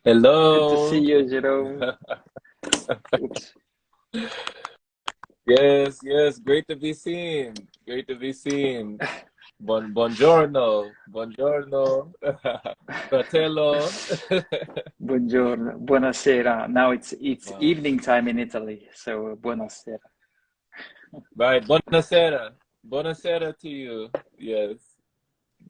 Good to see Hello. you, Jerome. Oops. Yes, yes, great to be seen. Great to be seen. Buongiorno. Buongiorno. Fratello. Buongiorno. Buonasera. Now it's Wow. evening time in Italy, so buonasera. Right. Buonasera. Buonasera to you. Yes.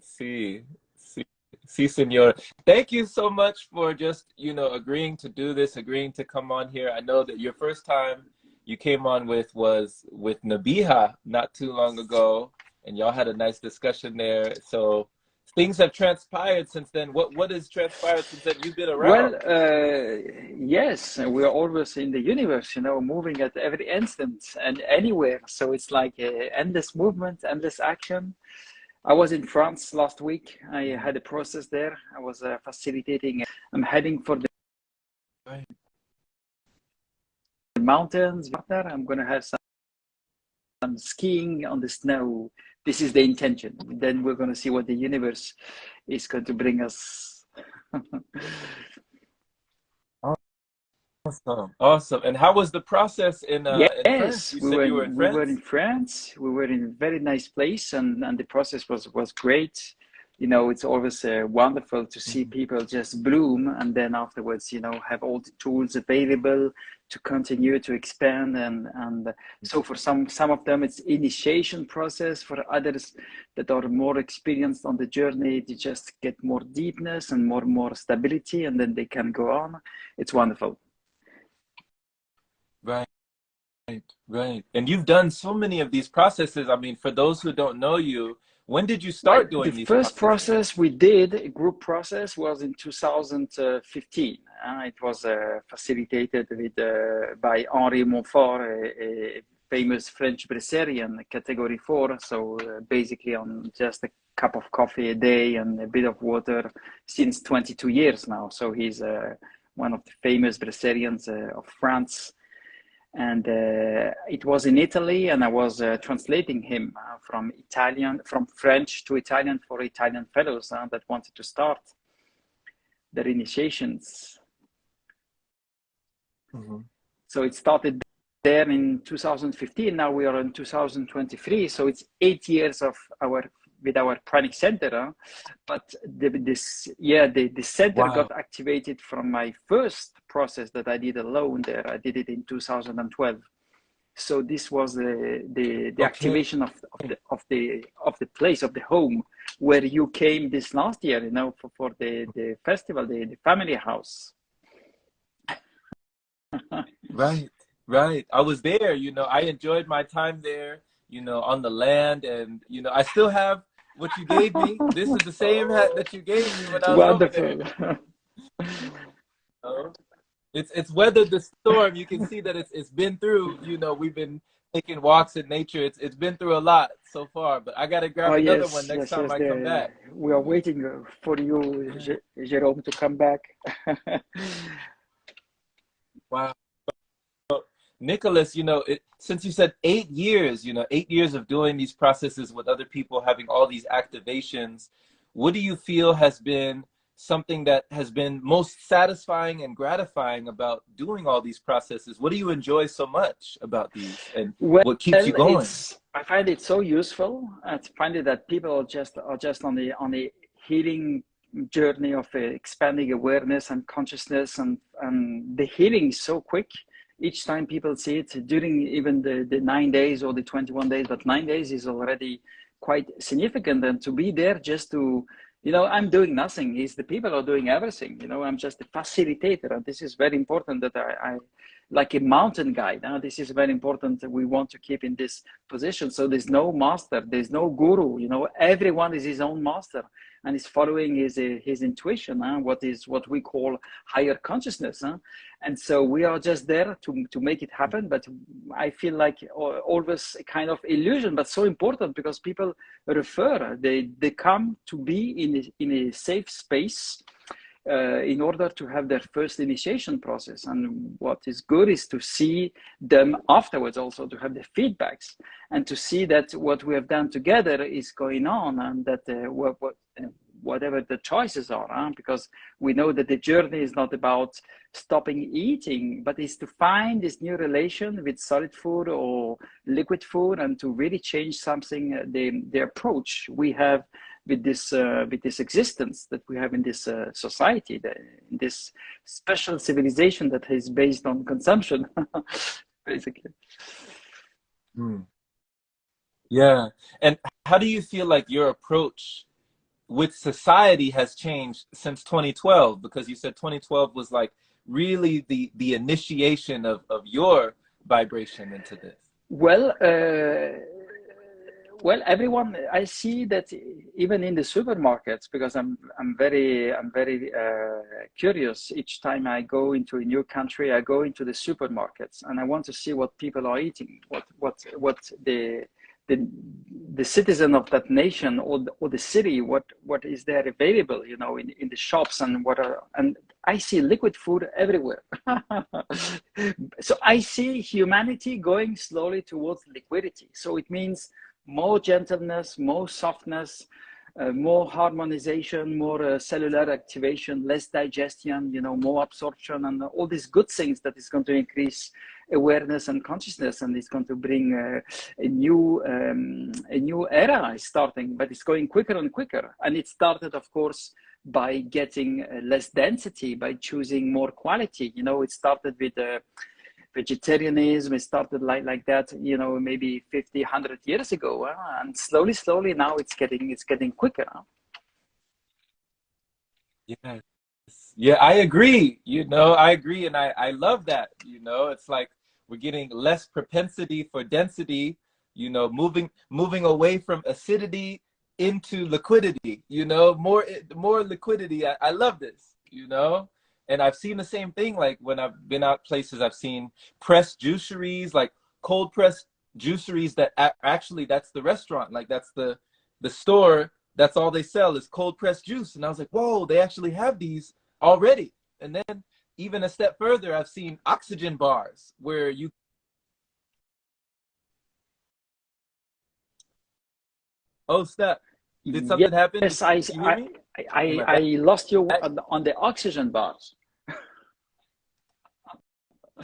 See. See. See, senor. Thank you so much for just, agreeing to do this, agreeing to come on here. I know that your first time you came on with was with Nabiha not too long ago, and y'all had a nice discussion there. So things have transpired since then. What has transpired since then? You've been Well, around. yes, we're always in the universe, moving at every instant and anywhere. So it's like endless movement, endless action. I was in France last week. I Mhm. had a process there. I was facilitating. I'm heading for the Right. mountains. I'm going to have some skiing on the snow. This is the intention. Then we're going to see what the universe is going to bring us. Awesome. Awesome. And how was the process in France? Yes, You said you were in we were in France? France. We were in a very nice place, and the process was great. It's always wonderful to see Mhm. people just bloom, and then afterwards, have all the tools available to continue to expand. And so for some of them, it's initiation process. For others that are more experienced on the journey, they just get more deepness and more stability, and then they can go on. It's wonderful. Right. Right, right. And you've done so many of these processes. I mean, for those who don't know you, when did you Well, start the doing these first processes? process we did, a group process, was in 2015. It was facilitated by Henri Montfort, a famous French Brazilian, category 4. So basically on just a cup of coffee a day and a bit of water since 22 years now. So he's one of the famous Brazilians of France, and it was in Italy, and I was translating him from French to Italian for Italian fellows that wanted to start their initiations. Mhm. So it started there in 2015. Now we are in 2023. So it's 8 years of our Pranic Center. But the center got Wow. activated from my first process that I did alone there. I did it in 2012. So this was the Okay. activation of the place, of the home where you came this last year, for the festival, the family house. Right. Right. I was there, I enjoyed my time there, on the land, and I still have what you gave me. This is the same hat that you gave me when I was over there. Wonderful. know? It's weathered the storm. You can see that it's been through, we've been taking walks in nature. It's been through a lot so far, but I gotta Oh grab another one yes, next yes, time yes. I come back. We are waiting for you, Right. Jerome, to come back. Wow. Nicholas, since you said 8 years, 8 years of doing these processes with other people, having all these activations, what do you feel has been something that has been most satisfying and gratifying about doing all these processes? What do you enjoy so much about these, and Well, what keeps you going? I find it so useful. I find it that people are just on the healing journey of expanding awareness and consciousness, and the healing is so quick. Each time people see it during even the 9 days or the 21 days, but 9 days is already quite significant. And to be there just to, I'm doing nothing. Is the people are doing everything. I'm just a facilitator, and this is very important that I like a mountain guide. This is very important that we want to keep in this position. So there's no master, there's no guru. Everyone is his own master and is following his intuition. What we call higher consciousness. And so we are just there to make it happen. But I feel like always a kind of illusion, but so important because people they come to be in a safe space in order to have their first initiation process. And what is good is to see them afterwards, also to have the feedbacks and to see that what we have done together is going on, and that whatever the choices are, huh? Because we know that the journey is not about stopping eating, but is to find this new relation with solid food or liquid food, and to really change something, the approach we have with this existence that we have in this society, in this special civilization that is based on consumption, basically. Mm. Yeah. And how do you feel like your approach with society has changed since 2012? Because you said 2012 was like really the initiation of your vibration into this. Well, everyone, I see that even in the supermarkets, because I'm very curious. Each time I go into a new country, I go into the supermarkets and I want to see what people are eating, what the citizen of that nation or the city, what is there available, you know, in the shops, and I see liquid food everywhere. So I see humanity going slowly towards liquidity. So it means more gentleness, more softness, more harmonization, more cellular activation, less digestion, you know, more absorption, and all these good things that is going to increase awareness and consciousness, and it's going to bring a new era is starting, but it's going quicker and quicker. And it started, of course, by getting less density, by choosing more quality. You know, it started with vegetarianism. It started like that, you know, maybe 50, 100 years ago, and slowly now it's getting quicker. Yeah. Yeah, I agree. You know, I agree. And I love that. You know, it's like we're getting less propensity for density, you know, moving away from acidity into liquidity, you know, more liquidity. I love this, you know. And I've seen the same thing, like when I've been out places, I've seen pressed juiceries, like cold pressed juiceries that actually that's the restaurant, like that's the store. That's all they sell is cold pressed juice. And I was like, whoa, they actually have these already. And then even a step further, I've seen oxygen bars where you. Oh, snap. Did something happen? Yes, Did you hear me? I lost you on the oxygen bars.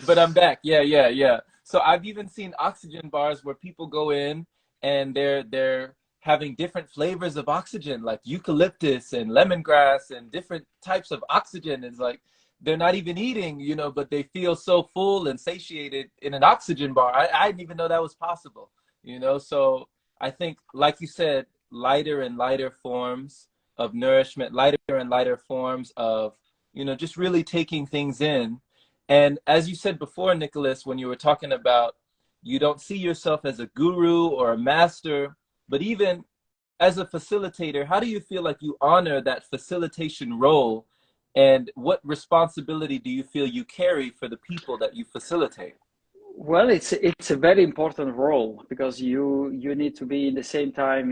But I'm back. Yeah. So I've even seen oxygen bars where people go in and they're having different flavors of oxygen, like eucalyptus and lemongrass and different types of oxygen. It's like they're not even eating, you know, but they feel so full and satiated in an oxygen bar. I didn't even know that was possible, you know. So I think, like you said, lighter and lighter forms of nourishment, lighter and lighter forms of, you know, just really taking things in. And as you said before, Nicolas, when you were talking about you don't see yourself as a guru or a master, but even as a facilitator, how do you feel like you honor that facilitation role? And what responsibility do you feel you carry for the people that you facilitate? Well, it's a very important role, because you need to be in the same time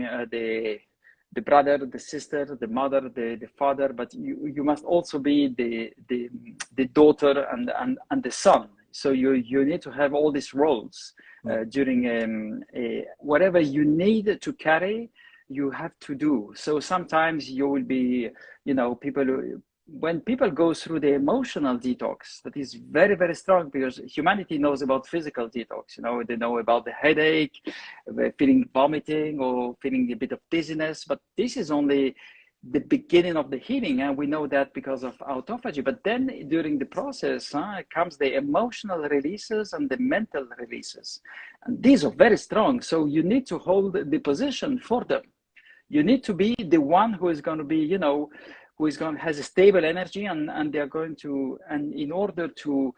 the brother, the sister, the mother, the father, but you must also be the daughter and the son. So you need to have all these roles during whatever you need to carry, you have to do. So sometimes you will be, you know, when people go through the emotional detox, that is very, very strong, because humanity knows about physical detox. You know, they know about the headache, feeling vomiting or feeling a bit of dizziness, but this is only the beginning of the healing, and we know that because of autophagy. But then during the process comes the emotional releases and the mental releases, and these are very strong. So you need to hold the position for them. You need to be the one who is going to be, you know, has a stable energy, and they're going to, and in order to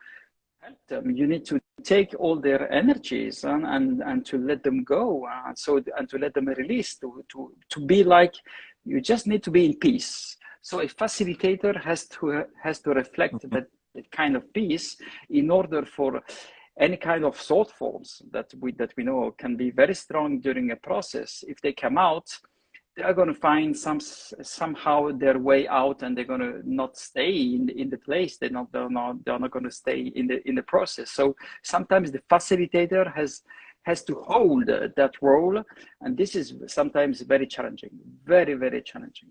help them, you need to take all their energies and to let them go, and to let them release, to be like, you just need to be in peace. So a facilitator has to reflect that kind of peace, in order for any kind of thought forms that we know can be very strong during a process. If they come out, they are going to find somehow their way out, and they're going to not stay in the place. They're not going to stay in the process. So sometimes the facilitator has to hold that role, and this is sometimes very challenging, very, very challenging.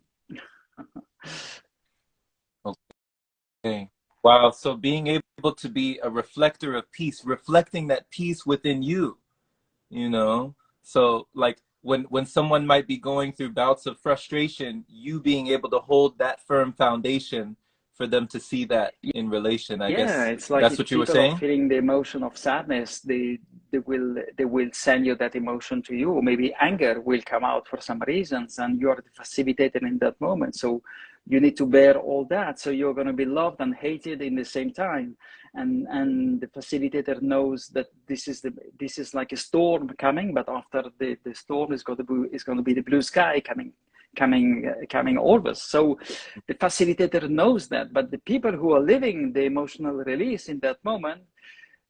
Okay. Wow. So being able to be a reflector of peace, reflecting that peace within you, you know? So like when someone might be going through bouts of frustration, you being able to hold that firm foundation for them to see that in relation, I Yeah, guess it's like that's if what you were people are saying? feeling the emotion of sadness, they will send you that emotion to you. Or maybe anger will come out for some reasons, and you are the facilitator in that moment. So you need to bear all that. So you're going to be loved and hated in the same time. And the facilitator knows that this is like a storm coming, but after the storm is going to be the blue sky coming always. So the facilitator knows that, but the people who are living the emotional release in that moment,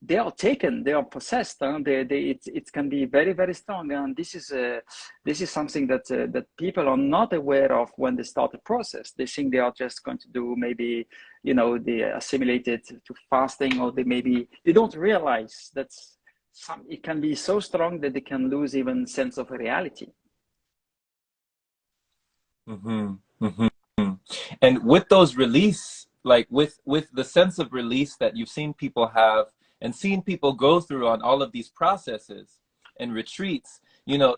they are taken, they are possessed. It can be very, very strong, and this is something that people are not aware of when they start the process. They think they are just going to do maybe, they assimilate it to fasting, or they don't realize that it can be so strong that they can lose even sense of reality. Mm-hmm. Mm-hmm. And with those release, like with the sense of release that you've seen people have and seen people go through on all of these processes and retreats,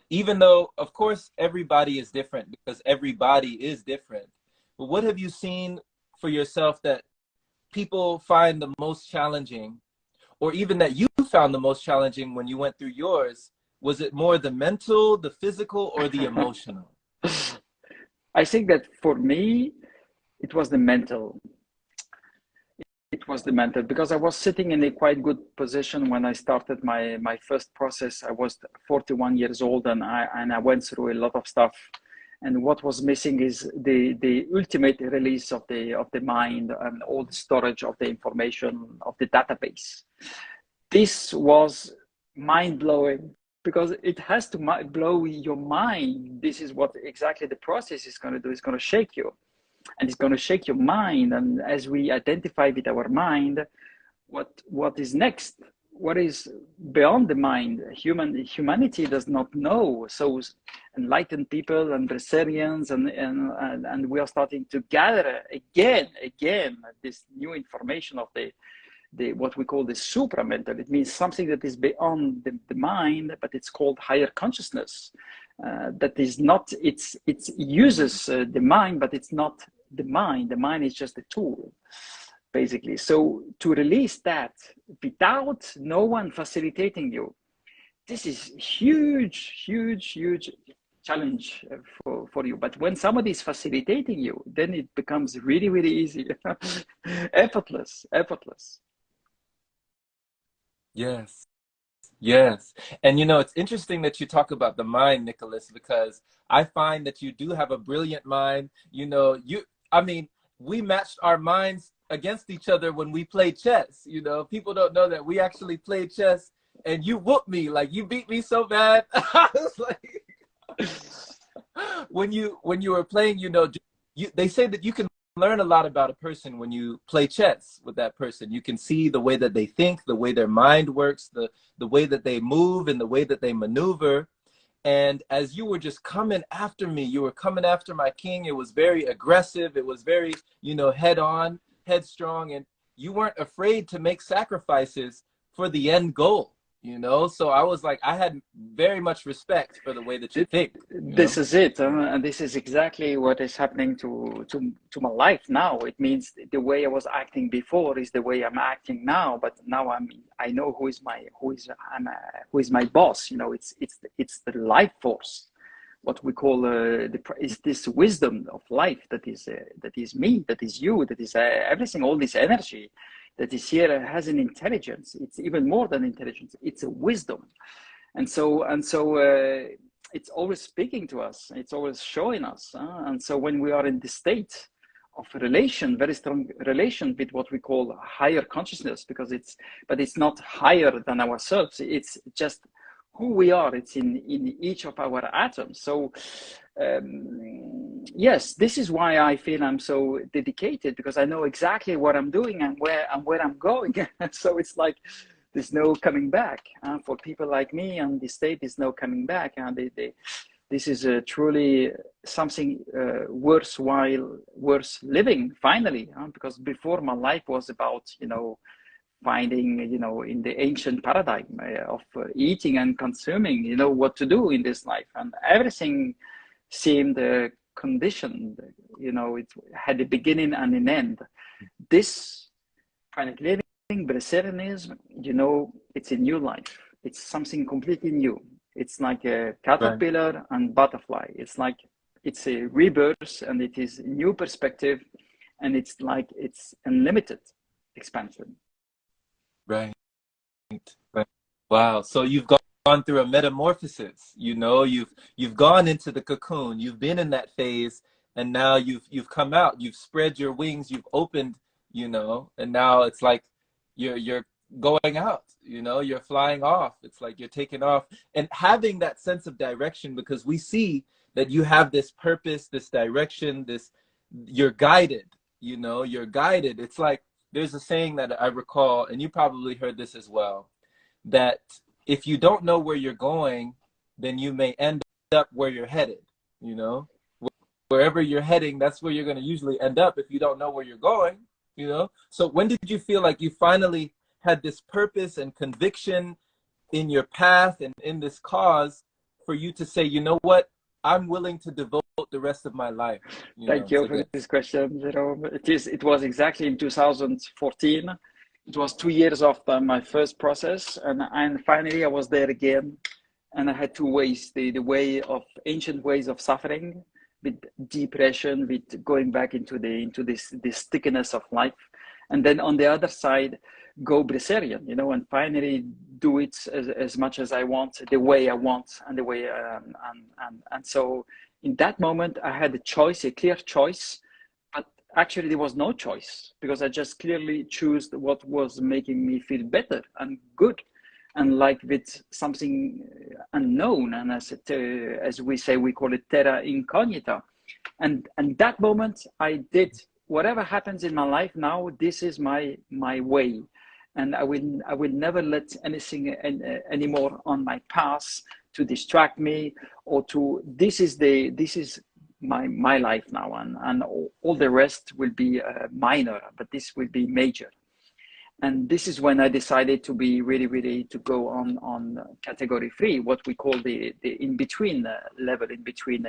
even though of course everybody is different because everybody is different. But what have you seen for yourself that people find the most challenging, or even that you found the most challenging when you went through yours? Was it more the mental, the physical, or the emotional? I think that for me, it was the mental. It was the mental, because I was sitting in a quite good position when I started my first process. I was 41 years old, and I went through a lot of stuff. And what was missing is the ultimate release of the mind and all the storage of the information of the database. This was mind blowing, because it has to blow your mind. This is what exactly the process is going to do. It's going to shake you, and it's going to shake your mind. And as we identify with our mind, what is next, what is beyond the mind, humanity does not know. So enlightened people and Brazilians and we are starting to gather again this new information of the what we call the supramental. It means something that is beyond the mind, but it's called higher consciousness. That is not, it uses the mind, but it's not the mind. The mind is just a tool, basically. So to release that without no one facilitating you, this is huge challenge for you. But when somebody is facilitating you, then it becomes really, really easy. Effortless. Yes. Yes. And it's interesting that you talk about the mind, Nicolas, because I find that you do have a brilliant mind. I mean, we matched our minds against each other when we played chess. People don't know that we actually played chess and you whooped me. Like you beat me so bad. I was like, when you were playing, they say that you can learn a lot about a person when you play chess with that person. You can see the way that they think, the way their mind works, the way that they move and the way that they maneuver. And as you were just coming after me, you were coming after my king. It was very aggressive. It was very, head on, headstrong, and you weren't afraid to make sacrifices for the end goal. So I was like, I had very much respect for the way that you think. This is it, and this is exactly what is happening to my life now. It means the way I was acting before is the way I'm acting now, but now I know who is my boss. It's the life force, what we call is this wisdom of life that is me, that is you, that is everything. All this energy that is here has an intelligence. It's even more than intelligence. It's a wisdom, and so it's always speaking to us. It's always showing us. And so when we are in the state of relation, very strong relation with what we call higher consciousness, but it's not higher than ourselves. It's just who we are. It's in each of our atoms. So yes, this is why I feel I'm so dedicated, because I know exactly what I'm doing and where I'm going. So it's like there's no coming back for people like me, and the state is no coming back, and this is truly something worth living finally, because before my life was about, finding, in the ancient paradigm of eating and consuming, what to do in this life, and everything seemed conditioned. It had a beginning and an end. This Pranic living, Brazilianism, it's a new life. It's something completely new. It's like a caterpillar and butterfly. It's like it's a rebirth, and it is a new perspective, and it's like it's unlimited expansion. Right. Right. Wow. So you've gone through a metamorphosis. You've gone into the cocoon. You've been in that phase, and now you've come out. You've spread your wings. You've opened. And now it's like you're going out. You're flying off. It's like you're taking off and having that sense of direction, because we see that you have this purpose, this direction, you're guided. You're guided. It's like there's a saying that I recall, and you probably heard this as well, that if you don't know where you're going, then you may end up where you're headed. Wherever you're heading, that's where you're going to usually end up if you don't know where you're going. So when did you feel like you finally had this purpose and conviction in your path and in this cause for you to say, you know what, I'm willing to devote the rest of my life? Thank you for this question. It was exactly in 2014. It was 2 years after my first process, and finally I was there again, and I had two ways: the way of ancient ways of suffering, with depression, with going back into this stickiness of life, and then on the other side, go Brazilian, and finally do it as much as I want, the way I want, and the way and so in that moment I had a clear choice, but actually there was no choice, because I just clearly chose what was making me feel better and good, and like with something unknown, and as we say, we call it terra incognita, and that moment I did whatever happens in my life now. This is my way, and I will never let anything anymore on my path to distract me, or this is my life now, and all the rest will be minor, but this will be major. And this is when I decided to be really to go on category 3, what we call the in between level, in between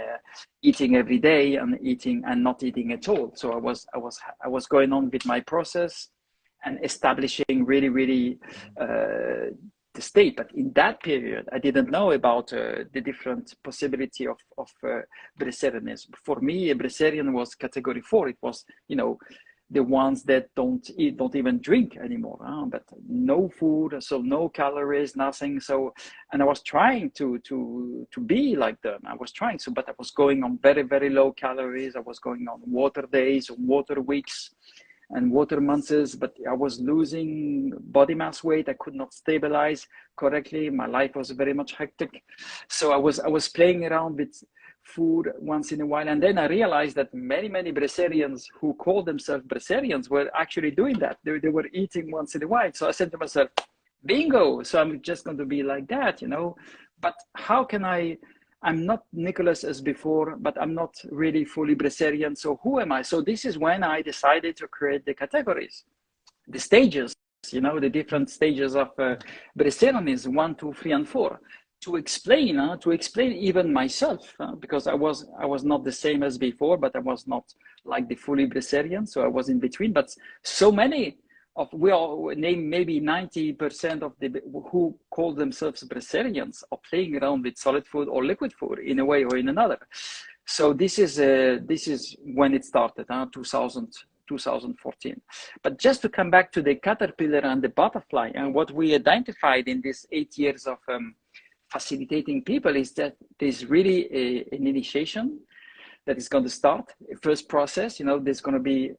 eating every day and eating and not eating at all. So I was going on with my process and establishing really the state. But in that period, I didn't know about the different possibility of Brazilianism. For me, a Brazilian was category 4. It was, the ones that don't even drink anymore, but no food, so no calories, nothing. So, and I was trying to be like them. I was trying, but I was going on very low calories. I was going on water days, water weeks, and water months, but I was losing body mass weight. I could not stabilize correctly. My life was very much hectic. So I was playing around with food once in a while, and then I realized that many Brazilians who call themselves Brazilians were actually doing that. They were eating once in a while. So I said to myself, bingo, so I'm just going to be like that, but how can I'm not Nicolas as before, but I'm not really fully Brazilian, so who am I? So this is when I decided to create the categories, the stages, the different stages of Brazilianism, 1, 2, 3, and 4. To explain even myself, because I was not the same as before, but I was not like the fully Brazilian, so I was in between. But so many we all name maybe 90% of the who call themselves Brazilians are playing around with solid food or liquid food in a way or in another. So this is when it started, 2014. But just to come back to the caterpillar and the butterfly, and what we identified in these 8 years of facilitating people is that there's really an initiation that is going to start. First process, there's going to be,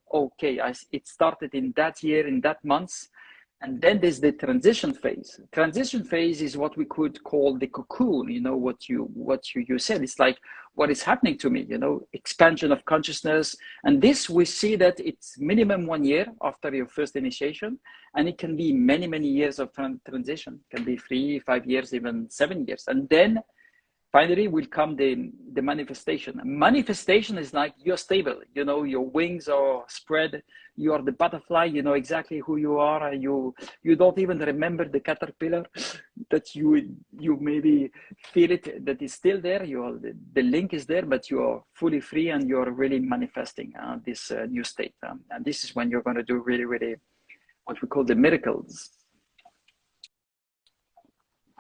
it started in that year, in that month. And then there's the transition phase. Transition phase is what we could call the cocoon, what you said. It's like, what is happening to me, expansion of consciousness. And this, we see that it's minimum 1 year after your first initiation. And it can be many years of transition. It can be 3, 5 years, even 7 years. And then finally will come the manifestation. Manifestation is like you're stable, you know, your wings are spread, you are the butterfly, you know exactly who you are, you don't even remember the caterpillar, that you maybe feel it, that is still there, the link is there, but you are fully free and you're really manifesting this new state. And this is when you're going to do really, really what we call the miracles.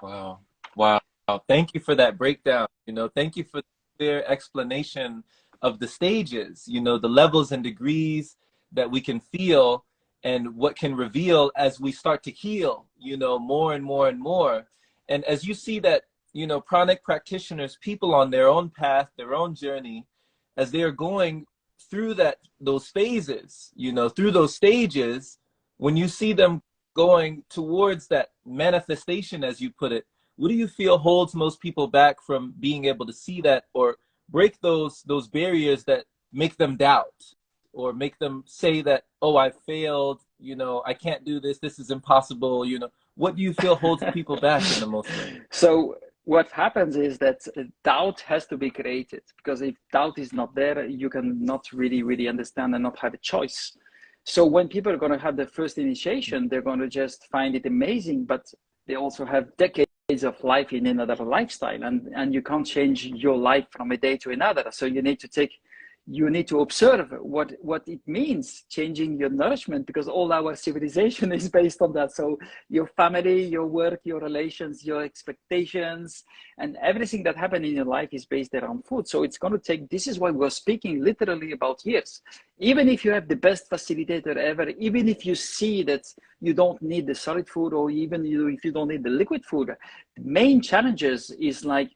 Wow. Wow. Thank you for that breakdown. You know, thank you for the clear explanation of the stages, you know, the levels and degrees that we can feel and what can reveal as we start to heal, you know, more and more and more. And as you see that, you know, pranic practitioners, people on their own path, their own journey, as they are going through those phases, you know, through those stages, when you see them going towards that manifestation, as you put it, what do you feel holds most people back from being able to see that or break those barriers that make them doubt or make them say that, oh, I failed, you know, I can't do this, this is impossible, you know? What do you feel holds people back in the most way? So what happens is that doubt has to be created, because if doubt is not there, you can not really understand and not have a choice. So when people are going to have the first initiation, they're going to just find it amazing, but they also have decades of life in another lifestyle, and you can't change your life from a day to another. So you need to observe what it means changing your nourishment, because all our civilization is based on that. So your family, your work, your relations, your expectations, and everything that happens in your life is based around food. So it's going to take, this is why we're speaking literally about years. Even if you have the best facilitator ever, even if you see that you don't need the solid food, or even if you don't need the liquid food, the main challenges is like,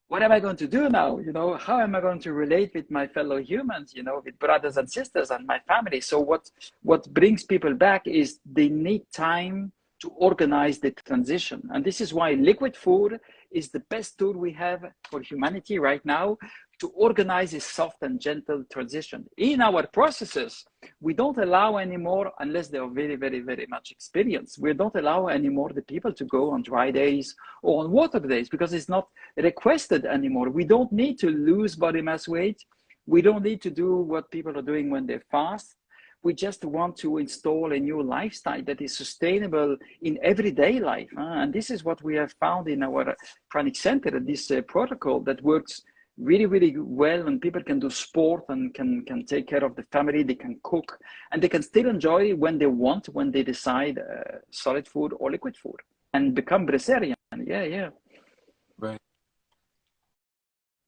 what am I going to do now? You know, how am I going to relate with my fellow humans, you know, with brothers and sisters and my family? So what brings people back is they need time to organize the transition. And this is why liquid food is the best tool we have for humanity right now to organize a soft and gentle transition. In our processes, we don't allow anymore, unless they are very much experienced, we don't allow anymore the people to go on dry days or on water days, because it's not requested anymore. We don't need to lose body mass weight. We don't need to do what people are doing when they fast. We just want to install a new lifestyle that is sustainable in everyday life. And this is what we have found in our Pranic Center, this protocol that works really well, and people can do sport and can take care of the family, they can cook, and they can still enjoy when they want, when they decide solid food or liquid food, and become breatharian. Yeah.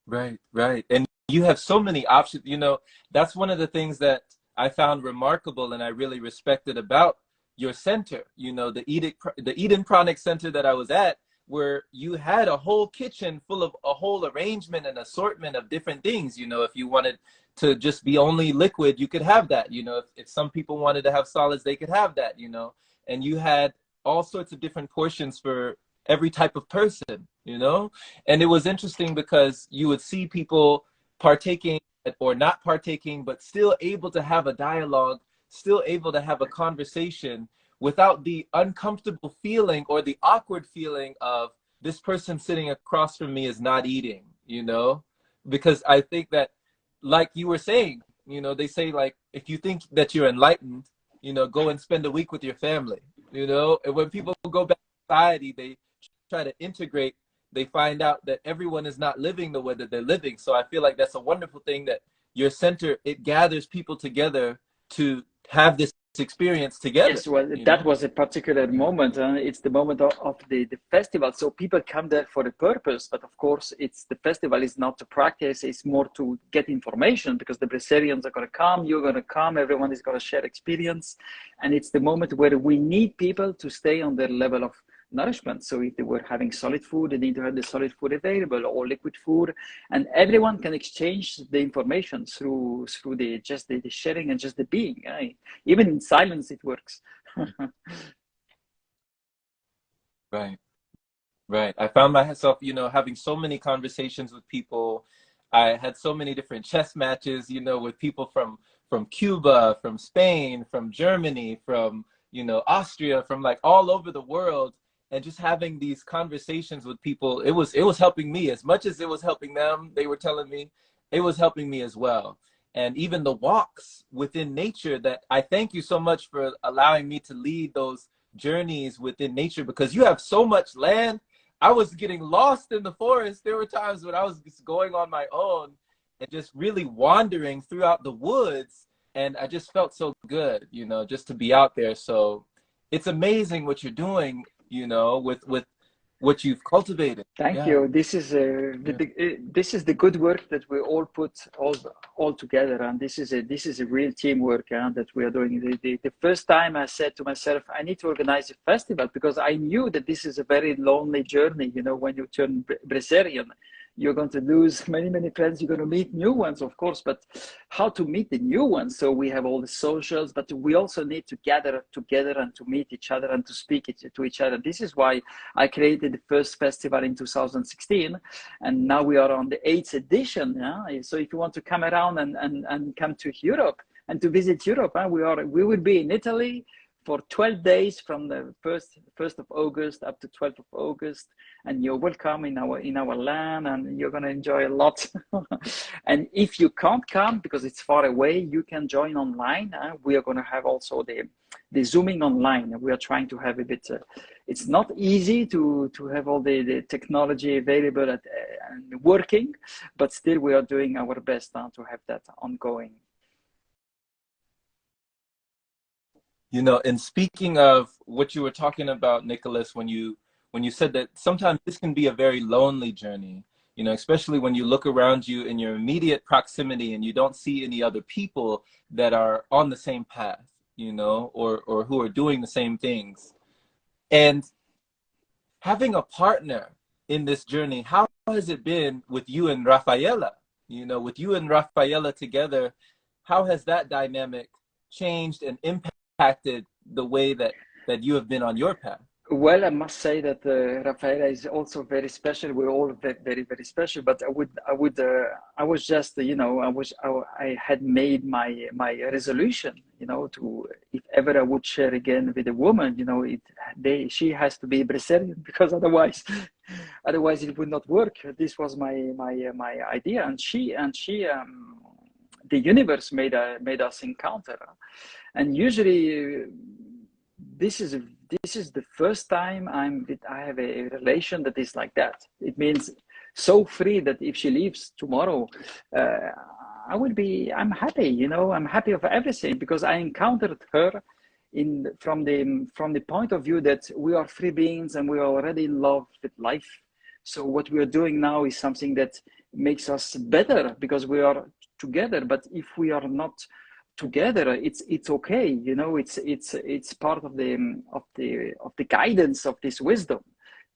Right. And you have so many options. You know, that's one of the things that I found remarkable and I really respected about your center. You know, the Eden Pranic Center that I was at, where you had a whole kitchen full of a whole arrangement and assortment of different things. You know, if you wanted to just be only liquid, you could have that. You know, if some people wanted to have solids, they could have that, you know, and you had all sorts of different portions for every type of person, you know. And it was interesting because you would see people partaking or not partaking, but still able to have a dialogue, still able to have a conversation without the uncomfortable feeling or the awkward feeling of this person sitting across from me is not eating, you know. Because I think that, like you were saying, you know, they say, like, if you think that you're enlightened, you know, go and spend a week with your family, you know. And when people go back to society, they try to integrate, they find out that everyone is not living the way that they're living. So I feel like that's a wonderful thing that your center, it gathers people together to have this experience together. Yes, well, that was a particular moment. It's the moment of the festival. So people come there for a purpose, but of course, the festival is not to practice, it's more to get information, because the Brazilians are going to come, you're going to come, everyone is going to share experience. And it's the moment where we need people to stay on their level of nourishment. So if they were having solid food, they need to have the solid food available, or liquid food, and everyone can exchange the information through the sharing and just the being. Even in silence it works. Right. I found myself, you know, having so many conversations with people. I had so many different chess matches, you know, with people from Cuba, from Spain, from Germany, from, you know, Austria, from like all over the world. and just having these conversations with people, it was helping me as much as it was helping them. They were telling me it was helping me as well. And even the walks within nature, that I thank you so much for allowing me to lead those journeys within nature, because you have so much land. I was getting lost in the forest. There were times when I was just going on my own and just really wandering throughout the woods. And I just felt so good, you know, just to be out there. So it's amazing what you're doing, you know, with what you've cultivated. Thank you. This is this is the good work that we all put all together, and this is a real teamwork that we are doing. The first time I said to myself, I need to organize a festival, because I knew that this is a very lonely journey. You know, when you turn Brazilian, you're going to lose many friends. You're going to meet new ones, of course, but how to meet the new ones? So we have all the socials, but we also need to gather together and to meet each other and to speak to each other. This is why I created the first festival in 2016, and now we are on the 8th edition. Yeah? So if you want to come around and come to Europe and to visit Europe, we will be in Italy for 12 days from the 1st of August up to 12th of August, and you're welcome in our land, and you're going to enjoy a lot. And if you can't come because it's far away, you can join online. We are going to have also the Zooming online. We are trying to have a bit, it's not easy to have all the technology available and working, but still we are doing our best to have that ongoing. You know, and speaking of what you were talking about, Nicolas, when you said that sometimes this can be a very lonely journey, you know, especially when you look around you in your immediate proximity and you don't see any other people that are on the same path, you know, or who are doing the same things. And having a partner in this journey, how has it been with you and Rafaela? You know, with you and Rafaela together, how has that dynamic changed and impacted the way that you have been on your path? Well, I must say that Rafaela is also very special. We're all very special. But I was just, you know, I had made my resolution, you know, to, if ever I would share again with a woman, you know, she has to be Brazilian, because otherwise it would not work. This was my idea, and the universe made us encounter, and usually this is the first time I have a relation that is like that. It means so free that if she leaves tomorrow, I'm happy, you know, I'm happy of everything, because I encountered her from the point of view that we are free beings and we are already in love with life. So what we are doing now is something that makes us better because we are together. But if we are not together, it's okay, you know. It's part of the guidance of this wisdom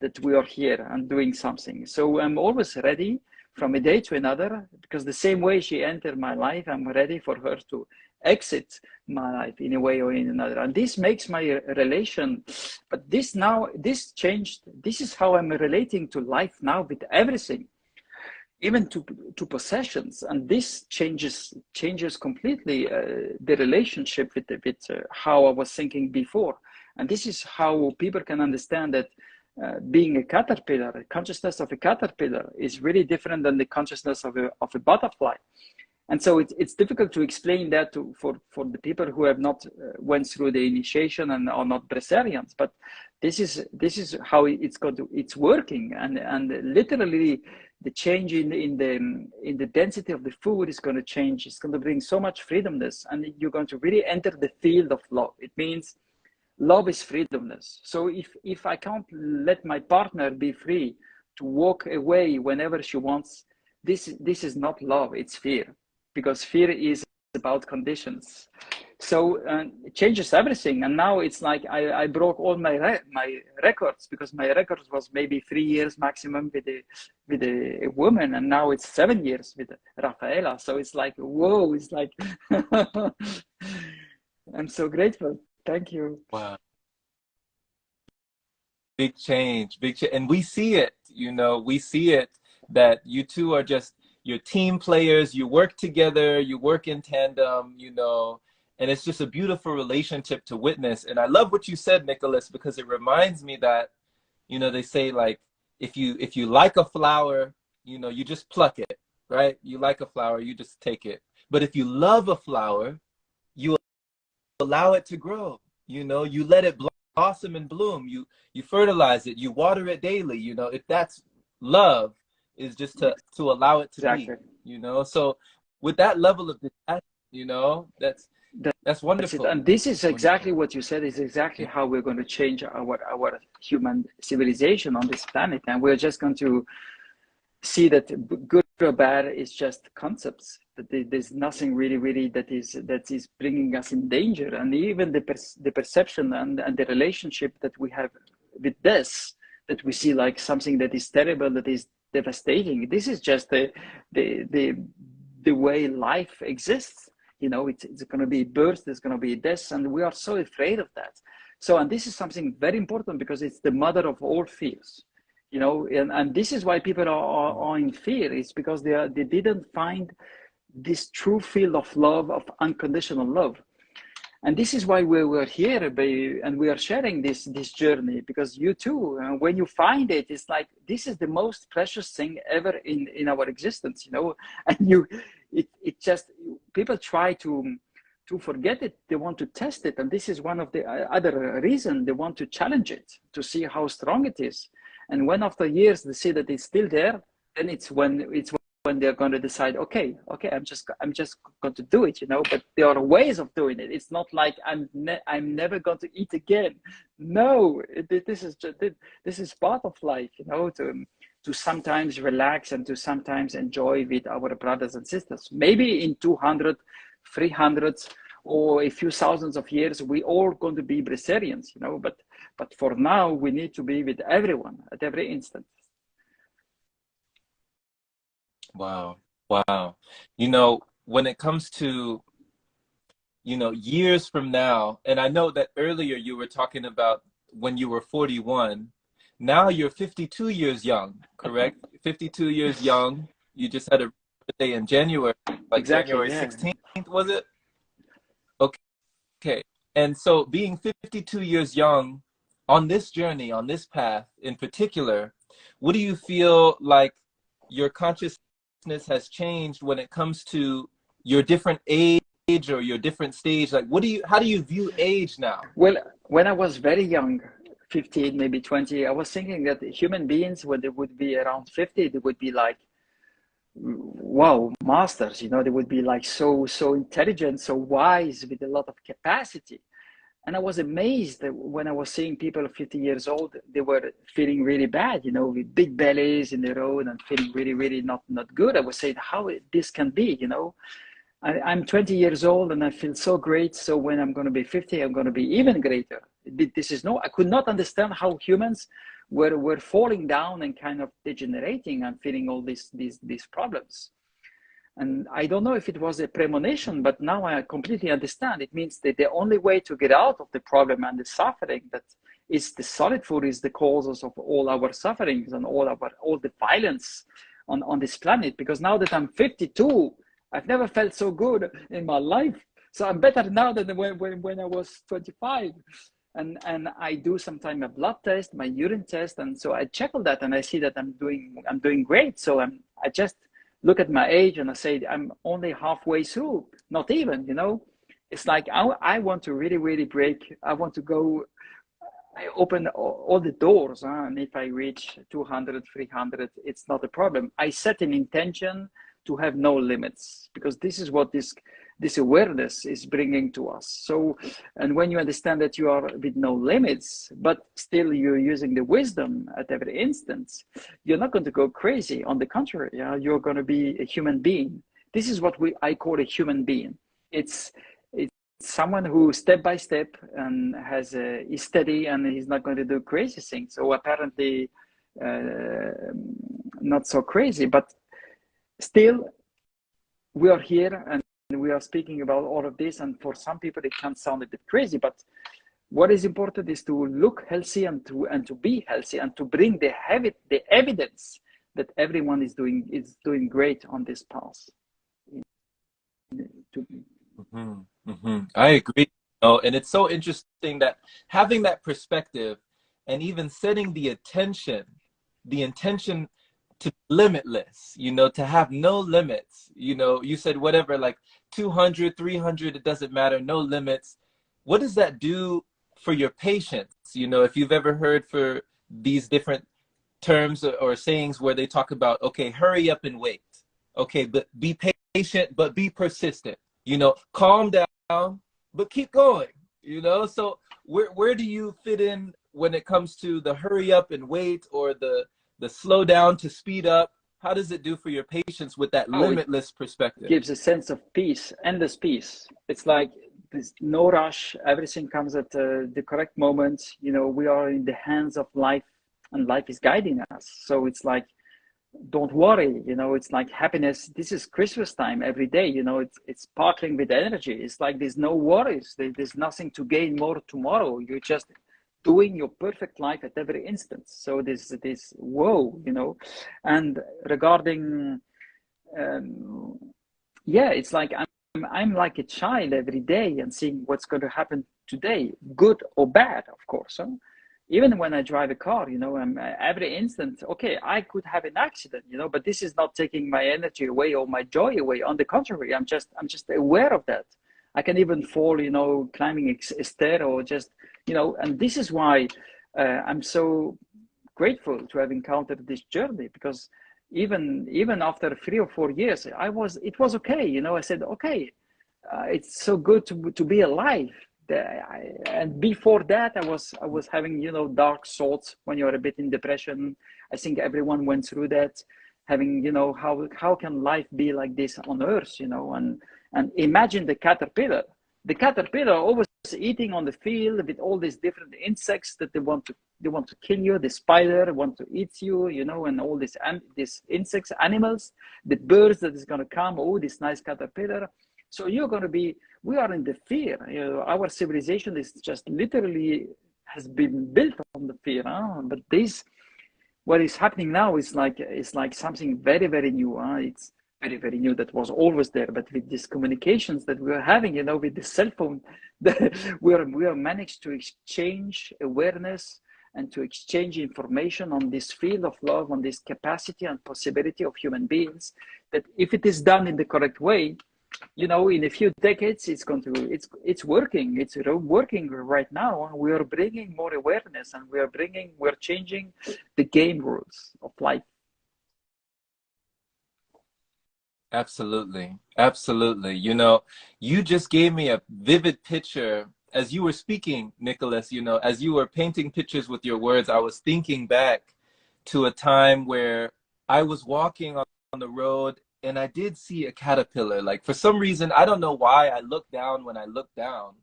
that we are here and doing something. So I'm always ready from a day to another, because the same way she entered my life, I'm ready for her to exit my life in a way or in another. And this makes my relation, but this changed. This is how I'm relating to life now, with everything, even to possessions. And this changes completely the relationship with how I was thinking before. And this is how people can understand that being a caterpillar, the consciousness of a caterpillar is really different than the consciousness of a butterfly. And so it's difficult to explain that for the people who have not went through the initiation and are not Brazilians. But this is how it's working, and literally the change in the density of the food is going to change. It's going to bring so much freedomness, and you're going to really enter the field of love. It means love is freedomness. So if I can't let my partner be free to walk away whenever she wants, this is not love, it's fear, because fear is about conditions. So it changes everything. And now it's like I broke all my records, because my records was maybe 3 years maximum with a woman, and now it's 7 years with Rafaela. So it's like, whoa, it's like I'm so grateful. Thank you. Wow. Big change. And we see it, you know, we see it, that you two are just, you're team players, you work together, you work in tandem, you know, and it's just a beautiful relationship to witness. And I love what you said, Nicolas, because it reminds me that you know, they say like, if you like a flower, you know, you just pluck it, right? You like a flower, you just take it. But if you love a flower, you allow it to grow. You know, you let it blossom and bloom. You fertilize it, you water it daily. You know, if that's love, is just to allow it to be. Exactly. You know, so with that level of detachment, you know, that's That's it. wonderful. And this is exactly Wonderful. what you said is exactly Yeah. how we're going to change our human civilization on this planet. And we're just going to see that good or bad is just concepts, that there's nothing really that is bringing us in danger. And even the perception and the relationship that we have with this, that we see like something that is terrible, that is devastating. This is just the way life exists. You know, it's going to be birth, there's going to be death, and we are so afraid of that. So, and this is something very important because it's the mother of all fears. You know, and this is why people are in fear. It's because they didn't find this true feel of love, of unconditional love. And this is why we're here, and we are sharing this journey, because you too, when you find it, it's like this is the most precious thing ever in our existence, you know. And it just, people try to forget it. They want to test it, and this is one of the other reason they want to challenge it, to see how strong it is. And when after years they see that it's still there, then it's when they're going to decide, okay, I'm just going to do it, you know. But there are ways of doing it. It's not like I'm never going to eat again. No, this is part of life, you know, to sometimes relax and to sometimes enjoy with our brothers and sisters. Maybe in 200, 300, or a few thousands of years, we all going to be Brazilians, you know. But for now, we need to be with everyone at every instant. Wow. Wow. You know, when it comes to, you know, years from now, and I know that earlier you were talking about when you were 41, now you're 52 years young, correct? 52 years young. You just had a birthday in January, like Exactly, January yeah. 16th, was it? Okay. Okay. And so being 52 years young on this journey, on this path in particular, what do you feel like your consciousness has changed when it comes to your different age or your different stage? Like, how do you view age now? Well, when I was very young, 15, maybe 20, I was thinking that human beings, when they would be around 50, they would be like, wow, masters, you know, they would be like so intelligent, so wise, with a lot of capacity. And I was amazed that when I was seeing people 50 years old, they were feeling really bad, you know, with big bellies in the road and feeling really not good. I was saying how this can be, you know. I'm 20 years old and I feel so great. So when I'm going to be 50, I'm going to be even greater. This is I could not understand how humans were falling down and kind of degenerating and feeling all these problems. And I don't know if it was a premonition, but now I completely understand. It means that the only way to get out of the problem and the suffering, that is the solid food, is the causes of all our sufferings and all the violence on this planet. Because now that I'm 52, I've never felt so good in my life. So I'm better now than when I was 25. And I do sometimes a blood test, my urine test, and so I check all that and I see that I'm doing great. So I just look at my age and I say I'm only halfway through, not even, you know. It's like I want to really break. I want to go. I open all the doors, and if I reach 200, 300, it's not a problem. I set an intention to have no limits, because this is what this awareness is bringing to us. So, and when you understand that you are with no limits, but still you're using the wisdom at every instance, you're not going to go crazy. On the contrary, yeah, you're going to be a human being. This is what I call a human being. It's someone who step by step and is steady, and he's not going to do crazy things. So apparently, not so crazy, but still we are here and we are speaking about all of this. And for some people, it can sound a bit crazy, but what is important is to look healthy and to be healthy and to bring the evidence that everyone is doing great on this path. I agree. Oh, and it's so interesting that having that perspective, and even setting the intention to be limitless, you know, to have no limits. You know, you said whatever, like 200, 300, it doesn't matter, no limits. What does that do for your patients? You know, if you've ever heard for these different terms or sayings where they talk about, okay, hurry up and wait. Okay, but be patient, but be persistent. You know, calm down, but keep going. You know, so where do you fit in when it comes to the hurry up and wait, or the slow down to speed up? How does it do for your patients with that Oh, it limitless perspective? gives a sense of peace, endless peace. It's like there's no rush. Everything comes at the correct moment. You know, we are in the hands of life, and life is guiding us. So it's like, don't worry. You know, it's like happiness. This is Christmas time every day. You know, it's sparkling with energy. It's like there's no worries. There's nothing to gain more tomorrow. You're just doing your perfect life at every instant. So this whoa, you know. And regarding yeah, it's like I'm like a child every day and seeing what's going to happen today, good or bad, of course. Huh? Even when I drive a car, you know, I'm every instant. Okay, I could have an accident, you know, but this is not taking my energy away or my joy away. On the contrary, I'm just aware of that. I can even fall, you know, climbing a stair or just, you know, and this is why I'm so grateful to have encountered this journey, because even after 3 or 4 years, it was okay, you know. I said, okay, it's so good to be alive. And before that, I was having, you know, dark thoughts when you're a bit in depression. I think everyone went through that, having, you know, how can life be like this on earth, you know. And imagine the caterpillar. The caterpillar always eating on the field with all these different insects that they want to kill you. The spider want to eat you, you know, and all these insects, animals, the birds that is going to come. Oh, this nice caterpillar. So we are in the fear. You know, our civilization is just literally has been built on the fear. Huh? But what is happening now is like something very, very new. Huh? It's very, very new, that was always there. But with these communications that we are having, you know, with the cell phone, we are managed to exchange awareness and to exchange information on this field of love, on this capacity and possibility of human beings, that if it is done in the correct way, you know, in a few decades, it's working. It's working right now. We are bringing more awareness, and we're changing the game rules of life. Absolutely. Absolutely. You know, you just gave me a vivid picture as you were speaking, Nicolas. You know, as you were painting pictures with your words, I was thinking back to a time where I was walking on the road and I did see a caterpillar. Like, for some reason, I don't know why I looked down when I looked down,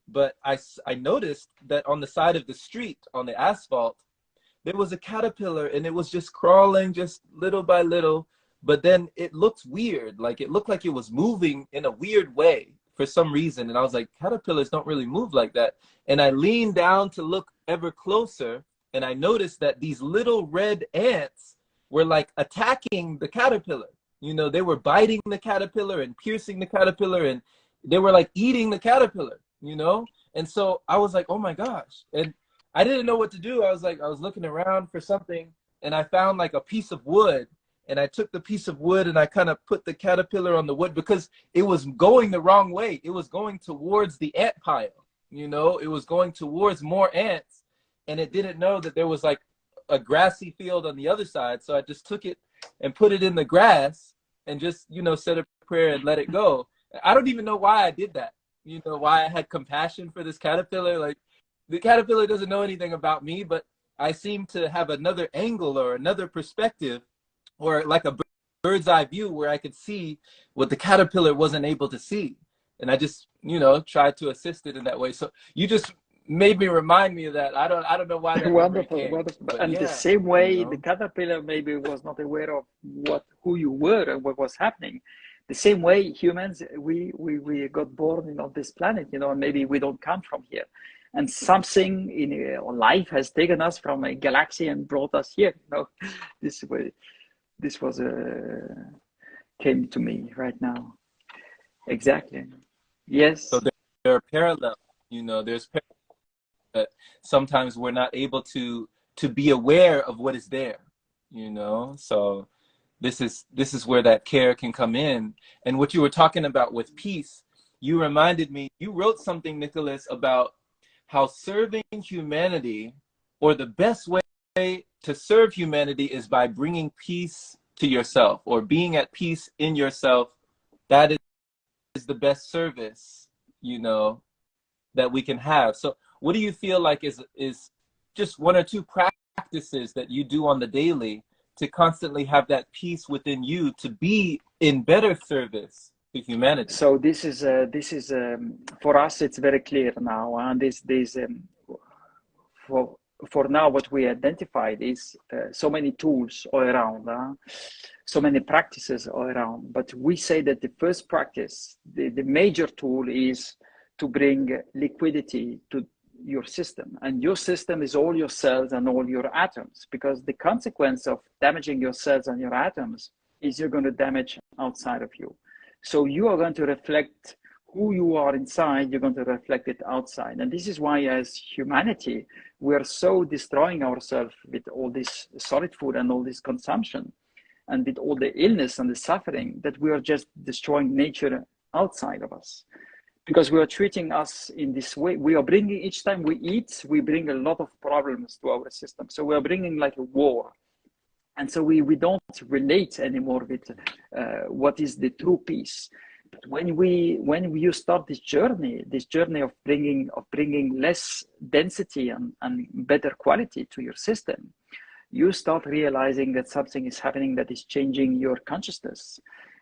but I noticed that on the side of the street, on the asphalt, there was a caterpillar, and it was just crawling just little by little. But then it looked weird. Like, it looked like it was moving in a weird way for some reason. And I was like, caterpillars don't really move like that. And I leaned down to look ever closer, and I noticed that these little red ants were like attacking the caterpillar. You know, they were biting the caterpillar and piercing the caterpillar, and they were like eating the caterpillar, you know? And so I was like, oh my gosh. And I didn't know what to do. I was looking around for something, and I found like a piece of wood, and I took the piece of wood and I kind of put the caterpillar on the wood, because it was going the wrong way. It was going towards the ant pile, you know, it was going towards more ants, and it didn't know that there was like a grassy field on the other side. So I just took it and put it in the grass and just, you know, said a prayer and let it go. I don't even know why I did that. You know, why I had compassion for this caterpillar. Like, the caterpillar doesn't know anything about me, but I seem to have another angle or another perspective, or like a bird's eye view, where I could see what the caterpillar wasn't able to see. And I just, you know, tried to assist it in that way. So you just made me remind me of that. I don't know why that memory Wonderful, came. wonderful. But And the yeah, same you way, the know. caterpillar maybe was not aware of who you were and what was happening. The same way, humans, we got born, you know, on this planet, you know, and maybe we don't come from here. And something in life has taken us from a galaxy and brought us here. You know, this way, this was came to me right now. Exactly. So Yes. there are parallels, you know, there's but sometimes we're not able to be aware of what is there, you know? So this is where that care can come in. And what you were talking about with peace, you reminded me, you wrote something, Nicolas, about how serving humanity, or the best way to serve humanity, is by bringing peace to yourself, or being at peace in yourself. That is the best service, you know, that we can have. So what do you feel like is just one or two practices that you do on the daily to constantly have that peace within you, to be in better service to humanity? So this is for us, it's very clear now, and this for now, what we identified is so many tools all around, so many practices all around. But we say that the first practice, the major tool, is to bring liquidity to your system. And your system is all your cells and all your atoms, because the consequence of damaging your cells and your atoms is you're going to damage outside of you. So you are going to reflect who you are inside, you're going to reflect it outside. And this is why, as humanity, we are so destroying ourselves with all this solid food and all this consumption, and with all the illness and the suffering, that we are just destroying nature outside of us. Because we are treating us in this way. We are bringing, each time we eat, we bring a lot of problems to our system. So we are bringing like a war. And so we don't relate anymore with what is the true peace. But when you start this journey of bringing less density and better quality to your system, you start realizing that something is happening that is changing your consciousness,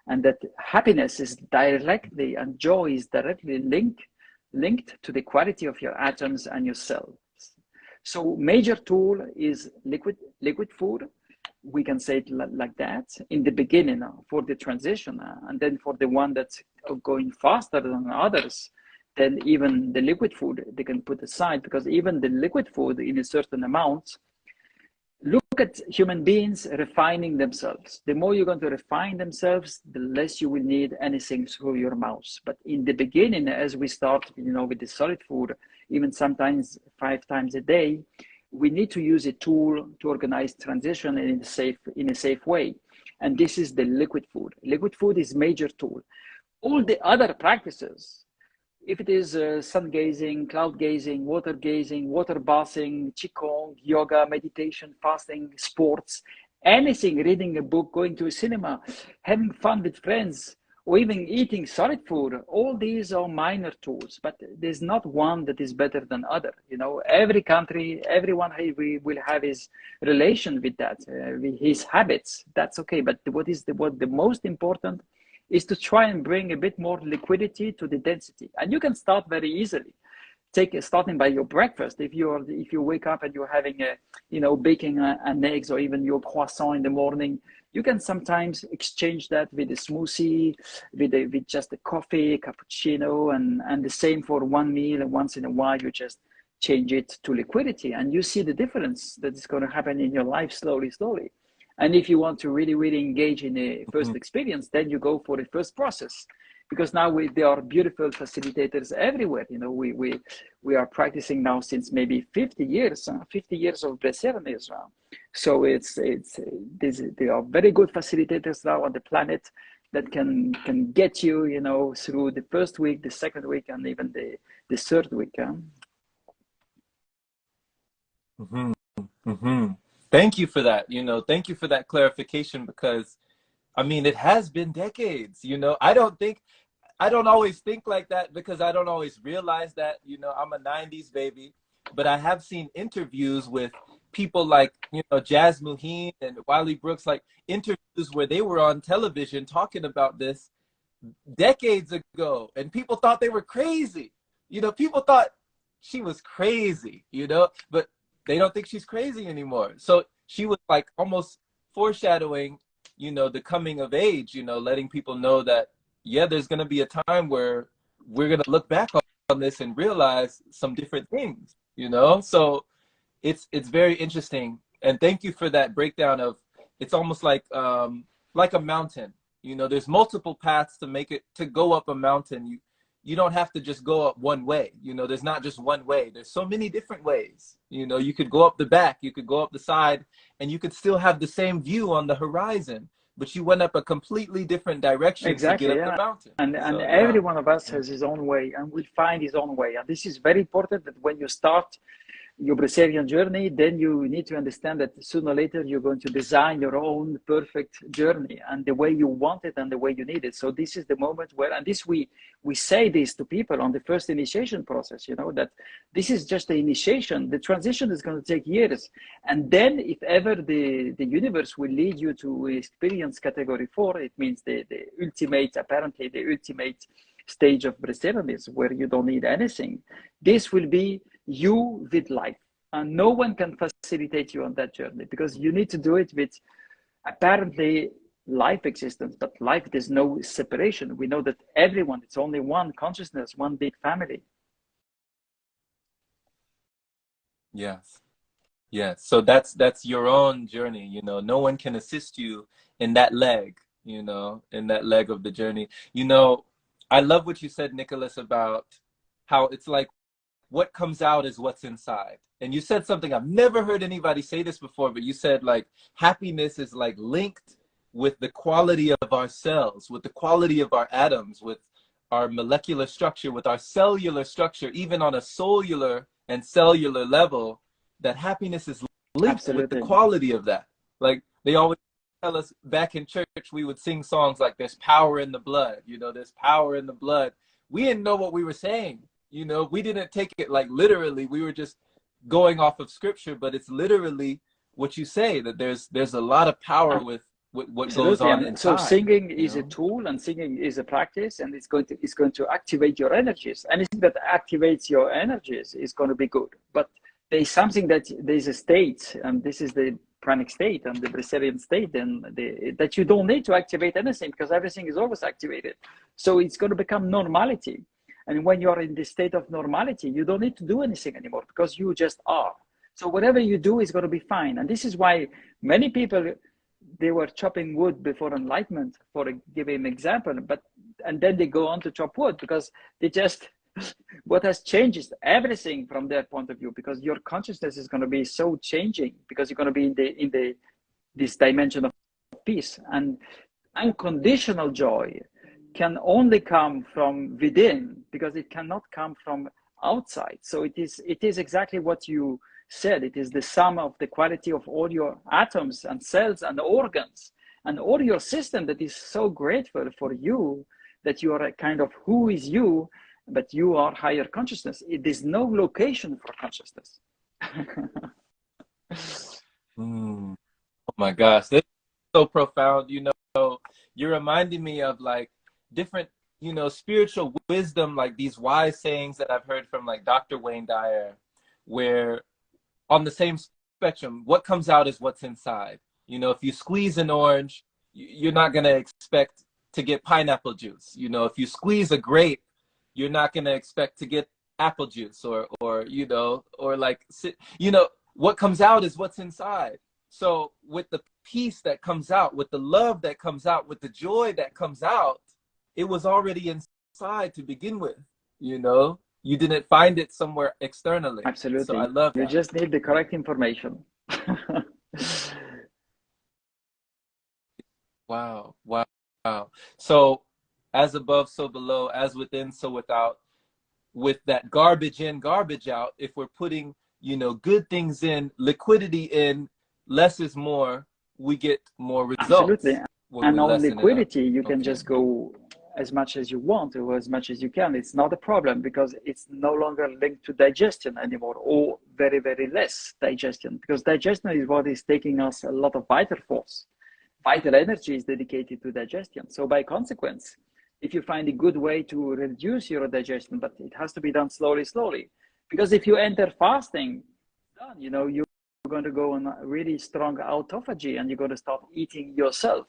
and that happiness is directly, and joy is directly linked to the quality of your atoms and your cells. So major tool is liquid food. We can say it like that in the beginning for the transition, and then for the one that's going faster than others, then even the liquid food they can put aside, because even the liquid food in a certain amount, look at human beings refining themselves. The more you're going to refine themselves, the less you will need anything through your mouth. But in the beginning, as we start, you know, with the solid food, even sometimes 5 times a day, we need to use a tool to organize transition in a safe way. And this is the liquid food. Liquid food is major tool. All the other practices, if it is sun gazing, cloud gazing, water bathing, qigong, yoga, meditation, fasting, sports, anything, reading a book, going to a cinema, having fun with friends, or even eating solid food, all these are minor tools, but there's not one that is better than other. You know, every country, everyone will have his relation with that, with his habits. That's okay. But what the most important is to try and bring a bit more liquidity to the density. And you can start very easily. Starting by your breakfast. If you wake up and you're having baking an eggs, or even your croissant in the morning, you can sometimes exchange that with a smoothie, with just a coffee, cappuccino, and the same for one meal. And once in a while, you just change it to liquidity, and you see the difference that is going to happen in your life slowly. And if you want to really, really engage in a first experience, then you go for the first process. Because now there are beautiful facilitators everywhere. You know, we are practicing now since maybe 50 years of Brazilians now. So there are very good facilitators now on the planet that can get you, you know, through the first week, the second week, and even the third week. Thank you for that. You know, thank you for that clarification, because I mean, it has been decades. You know, I don't always think like that, because I don't always realize that, you know, I'm a 90s baby, but I have seen interviews with people like, you know, Jazz Muheen and Wiley Brooks, like interviews where they were on television talking about this decades ago, and people thought they were crazy. You know, people thought she was crazy, you know, but they don't think she's crazy anymore. So she was like almost foreshadowing, you know, the coming of age, you know, letting people know that, yeah, there's going to be a time where we're going to look back on this and realize some different things, you know? So it's very interesting. And thank you for that breakdown of, it's almost like a mountain, you know, there's multiple paths to go up a mountain. you don't have to just go up one way. You know, there's not just one way. There's so many different ways. You know, you could go up the back, you could go up the side, and you could still have the same view on the horizon, but you went up a completely different direction to get Exactly, up the yeah. mountain. And So every yeah. one of us has his own way and will find his own way. And this is very important, that when you start your Brazilian journey, then you need to understand that sooner or later you're going to design your own perfect journey and the way you want it and the way you need it. So this is the moment where, and this we say this to people on the first initiation process, you know, that this is just the initiation. The transition is going to take years. And then if ever the universe will lead you to experience category 4, it means the ultimate, apparently the ultimate stage of Brazilianism, where you don't need anything. This will be you with life, and no one can facilitate you on that journey, because you need to do it with apparently life existence, but life, there's no separation. We know that everyone, it's only one consciousness, one big family. Yes. Yes. So that's your own journey, you know. No one can assist you in that leg, you know, in that leg of the journey. You know, I love what you said, Nicolas, about how it's like what comes out is what's inside. And you said something, I've never heard anybody say this before, but you said like happiness is like linked with the quality of our cells, with the quality of our atoms, with our molecular structure, with our cellular structure, even on a cellular and cellular level, that happiness is linked with the Absolutely. quality of that. Like they always tell us back in church, we would sing songs like there's power in the blood, you know, there's power in the blood. We didn't know what we were saying. You know, we didn't take it like literally. We were just going off of scripture, but it's literally what you say, that there's a lot of power with what goes Absolutely. on And so inside. singing is a You know? tool, and singing is a practice, and it's going to activate your energies. Anything that activates your energies is going to be good. But there's something there's a state, and this is the pranic state and the Brazilian state, and that you don't need to activate anything, because everything is always activated. So it's going to become normality. And when you're in this state of normality, you don't need to do anything anymore, because you just are. So whatever you do is going to be fine. And this is why many people, they were chopping wood before enlightenment, for giving an example, and then they go on to chop wood, because they just, what has changed is everything from their point of view, because your consciousness is going to be so changing, because you're going to be in this dimension of peace. And unconditional joy can only come from within, because it cannot come from outside. So it is exactly what you said. It is the sum of the quality of all your atoms and cells and organs and all your system that is so grateful for you, that you are a kind of who is you, but you are higher consciousness. It is no location for consciousness. Oh my gosh, this is so profound. You know, you're reminding me of like different, you know, spiritual wisdom, like these wise sayings that I've heard from like Dr. Wayne Dyer, where on the same spectrum, what comes out is what's inside. You know, if you squeeze an orange, you're not going to expect to get pineapple juice. You know, if you squeeze a grape, you're not going to expect to get apple juice, or, you know, or like, you know, what comes out is what's inside. So with the peace that comes out, with the love that comes out, with the joy that comes out, it was already inside to begin with, you know? You didn't find it somewhere externally. So I Absolutely. love You that. just need the correct information. Wow, wow, wow. So as above, so below, as within, so without. With that garbage in, garbage out, if we're putting, you know, good things in, liquidity in, less is more, we get more Absolutely. results when And we on lessen it up. liquidity, you can Okay. just go as much as you want or as much as you can. It's not a problem, because it's no longer linked to digestion anymore, or very, very less digestion, because digestion is what is taking us a lot of vital force. Vital energy is dedicated to digestion. So by consequence, if you find a good way to reduce your digestion, but it has to be done slowly, slowly, because if you enter fasting, done, you know, you're going to go on a really strong autophagy, and you're going to start eating yourself,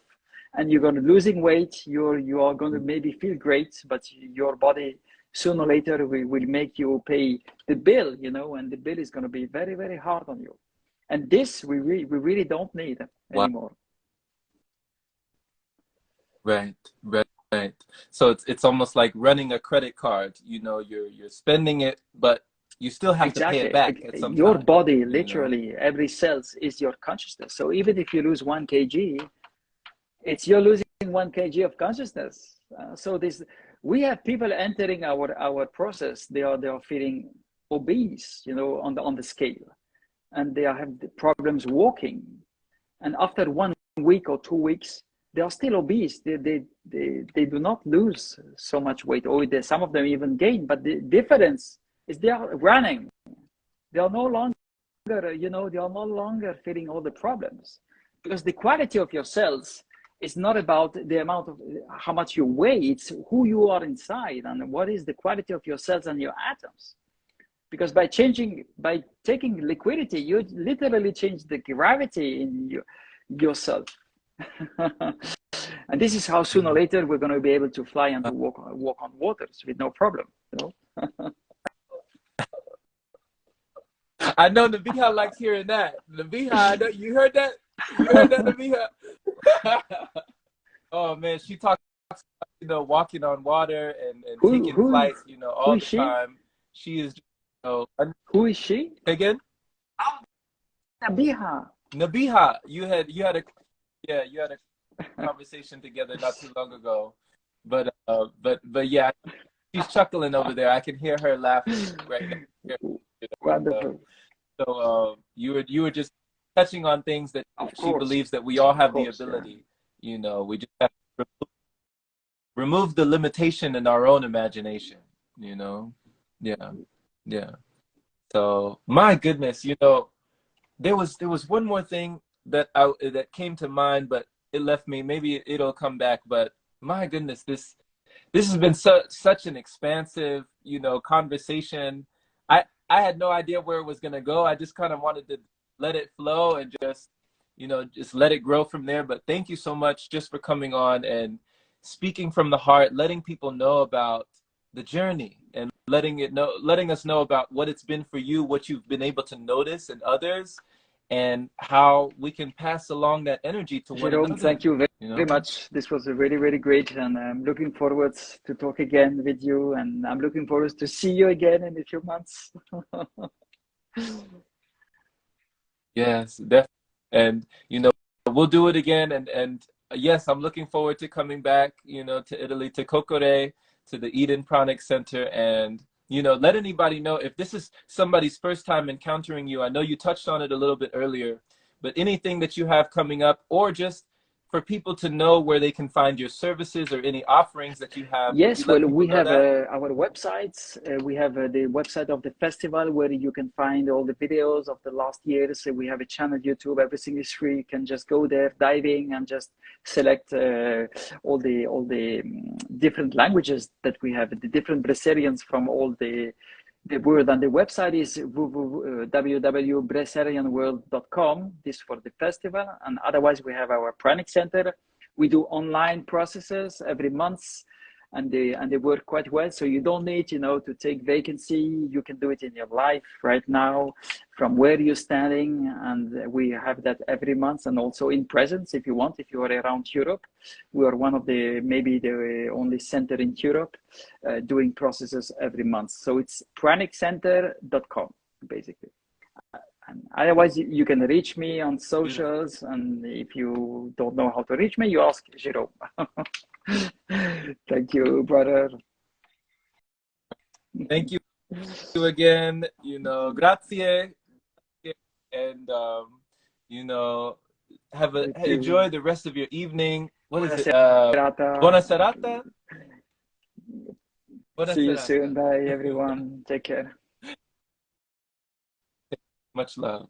and you're going to losing weight. You are going to maybe feel great, but your body sooner or later will make you pay the bill, you know, and the bill is going to be very, very hard on you. And this we really don't need Wow. anymore. Right. Right. Right. So it's almost like running a credit card. You know, you're spending it, but you still have to pay it Exactly. back at some Your time, body, you know. literally, every cell is your consciousness. So even if you lose 1 kg, it's you're losing 1 kg of consciousness. So this, we have people entering our process. They are feeling obese, you know, on the scale, and they have problems walking. And after 1 week or 2 weeks, they are still obese. They do not lose so much weight, or some of them even gain. But the difference is they are running. They are no longer, you know, they are no longer feeling all the problems, because the quality of your cells is not about the amount of how much you weigh. It's who you are inside and what is the quality of your cells and your atoms. Because by taking liquidity, you literally change the gravity in yourself. And this is how sooner or later we're going to be able to fly and to walk on waters with no problem, you know. I know Nabiha likes hearing that. Nabiha, I know, you heard that? You heard that, Nabiha? Oh man, she talks about, you know, walking on water and taking flights, you know, all the time. She is, you know, who is she? Again? Nabiha. Nabiha, you had a conversation together not too long ago. But yeah, she's chuckling over there. I can hear her laughing right now. You know, wonderful. So you were just touching on things that she believes that we all have the ability. Yeah. You know, we just have to remove the limitation in our own imagination. You know, yeah. So my goodness, you know, there was one more thing that came to mind, but it left me. Maybe it'll come back. But my goodness, this has been such an expansive, you know, conversation. I had no idea where it was going to go. I just kind of wanted to let it flow and just, you know, just let it grow from there. But thank you so much just for coming on and speaking from the heart, letting people know about the journey and letting us know about what it's been for you, what you've been able to notice in others, and how we can pass along that energy to one another. Thank you very much. This was really, really great, and I'm looking forward to talk again with you, and I'm looking forward to see you again in a few months. Yes, definitely. And, you know, we'll do it again. And yes, I'm looking forward to coming back, you know, to Italy, to Kokore, to the Eden Pranic Center, and, you know, let anybody know if this is somebody's first time encountering you. I know you touched on it a little bit earlier, but anything that you have coming up, or just for people to know where they can find your services or any offerings that you have. Yes, well, we have our websites. We have the website of the festival where you can find all the videos of the last years. We have a channel YouTube. Everything is free. You can just go there, diving, and just select all the different languages that we have, the different Brazilians from all the world. And the website is www.brasilianworld.com. This for the festival, and otherwise we have our Pranic Center. We do online processes every month, and they work quite well. So you don't need, you know, to take vacancy. You can do it in your life right now from where you're standing, and we have that every month, and also in presence if you want. If you are around Europe, we are one of maybe the only center in Europe doing processes every month. So it's praniccenter.com basically. And otherwise, you can reach me on socials, and if you don't know how to reach me, you ask Jerome. Thank you, brother. Thank you again. You know, grazie, and you know, enjoy the rest of your evening. What is it? Buona serata. See you soon. Bye, everyone. Take care. Much love.